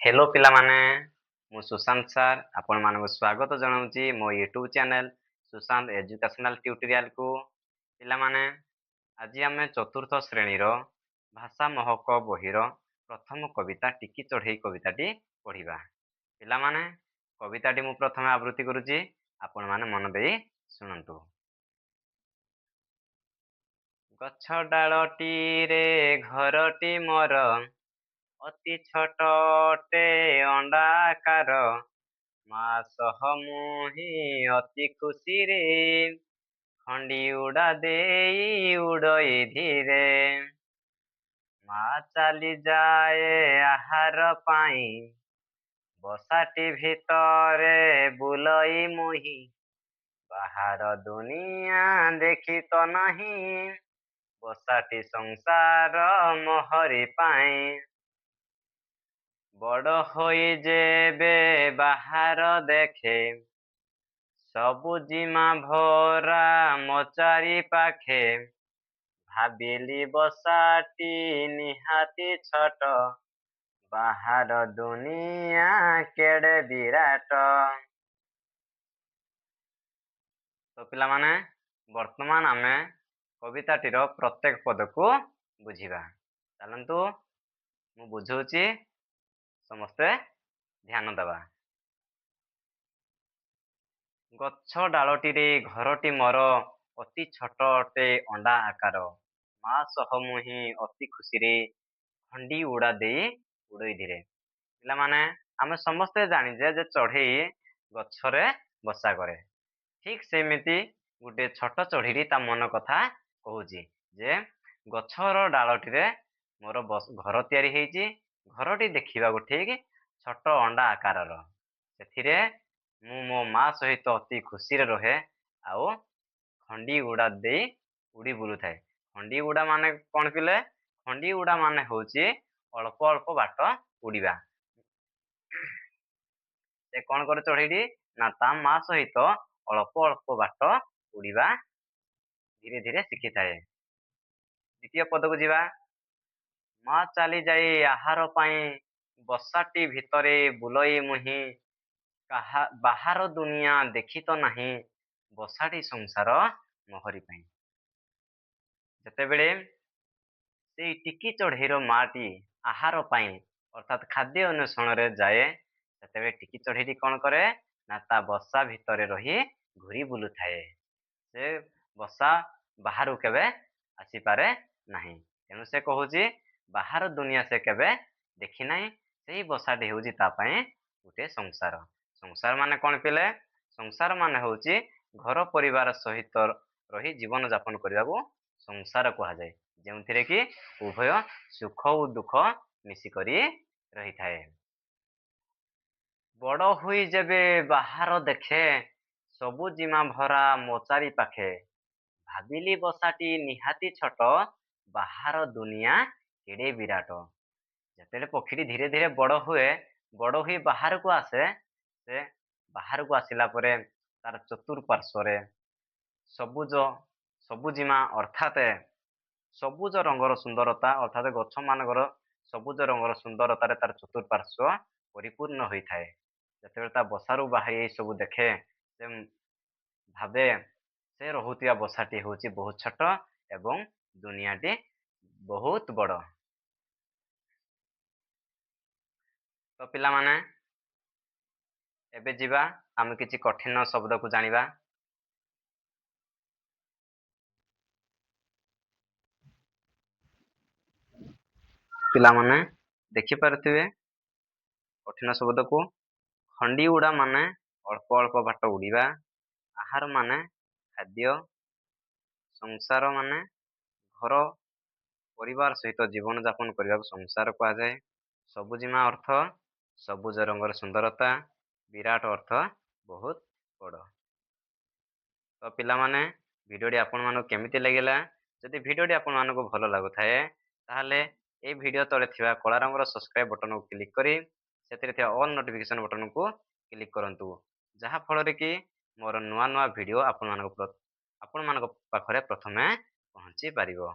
Hello पिलामाने मु Sushant sir आपण मानक स्वागत जनाऊँची मो YouTube channel Sushant educational tutorial को पिलामाने आज आम चतुर्थ श्रेणी भाषा महक बहिर प्रथम कविता टिकी चढ़ई कविताटी पढ़िबा पिलामाने कविताटी मु प्रथम आवृत्ति करुची आपण माने मन देई सुनंतु। गछ डालटी रे घरटी मोर अति छोटटे अंडाकार माँ सह मुही अति खुशी रे खंडी उड़ा देई उड़ई धीरे माँ चली जाए आहार पाई बसाटी भितरे बुलई मुही बाहर दुनिया देखी तो नहीं बसाटी संसार मोहरी पाई बड़ होई जेबे बाहर देखे सबुजिमा भरा मोचारी पाखे भाबिली बसाटी निहाती छोट बाहर दुनिया केड़े विराट। तो पिला माने वर्तमान आमे कविताटीर प्रत्येक पद को बुझिबा चलंतु मु बुझौची समस्ते ध्यान देवा। गछ डालटी रे घरटी मोर अति छोटटे अंडा आकार माँ सह मुही अति खुशी रे खंडी उड़ा दे उड़ई धीरे पिला माने आमे समस्ते जानिजे जे चढ़ई गछरे बसा करे ठीक सेमिति गोटे छोट चढ़ीटी ता मन कथा कहूची जे गछर डालटी रे मोर घर तैयारी हेची घरटी देखिबाकू ठीक छोट अंडा आकारर सेथिरे मु मो माँ सहित अति खुशी रे रहे आउ खंडी उड़ा दे उड़ी बुलू थाए। खंडी उड़ा माने कौन पिले खंडी उड़ा माने होची अल्प अल्प बाट उड़ीबा से कौन करे चढ़ईटी ना ता माँ सहित अल्प अल्प बाट उड़ीबा धीरे धीरे शिखी थाए। द्वितीय पद को जीवा माँ चली जाई आहार पाई बसाटी भितरे बुलई मुही बाहर दुनिया देखी तो नहीं बसाटी संसार मोहरी पाई जेतेबेले से टिकी चढ़ईर माटी आहार पाई अर्थात खाद्य अन्वेषण रे जाए सेतेबेले टिकी चढ़ईटी कौन करे ना ता बसा भितरे रही घूरी बुलू थाए से बसा बाहर केबे आसी पारे नहीं तेणु से कहूची बाहर दुनिया से केबे देखी नहीं से बसाटी होची ता पाई गोटे संसार। संसार माने कौन पिले संसार माने होची घर परिवार सहित रही जीवन यापन करने को संसार कहा जाए जो कि उभय सुख और दुख मिसिकरी रही थाए। बड़ हुई जेबे बाहर देखे सबुजिमा भरा मोचारी पाखे भाबिली बसाटी निहाती छोट बाहर दुनिया केड़े विराट जेतेले पक्षी धीरे धीरे बड़ हुई बाहर को आसे से बाहर को आसिला परे तार चतुर्पार्श्वर सबुज सबुजिमा अर्थात सबुज रंगर सुंदरता अर्थात गछ मानकर सबुज रंगर सुंदरतार तार चतुर्पार्श्व परिपूर्ण होता है जेतेबेले ता बसारू बाहरी सब देखे से भावे से रहुतिया बसाटी होची बहुत छोट एवं दुनियाटी बहुत बड़। तो पिला माने एबे जीवा आम किछि कठिन शब्द को जानिबा। पिला माने देखि पारथिबे कठिन शब्द को खंडी उड़ा माने अल्प अल्प बाट उड़ीबा आहार माने खाद्य संसार माने घर परिवार सहित जीवन यापन करने संसार कहा जाए सबुजिमा अर्थ सबुज रंगर सुंदरता विराट अर्थ बहुत बड़। तो पिला माने भिडियोटी आपण मानक केमिति लागिला जदि भिडियोटी आपण मानक भल लागुथाए ताहले ए भिडियो तले थिबा कला रंगर सब्सक्राइब बटन को क्लिक करी सेतिरे थिबा ऑल नोटिफिकेशन बटन को क्लिक करंतु जहा फल रे कि मोर नुआ नुआ भिडियो आपण मानक पाखरे प्रथमे पहुंची पारिबो।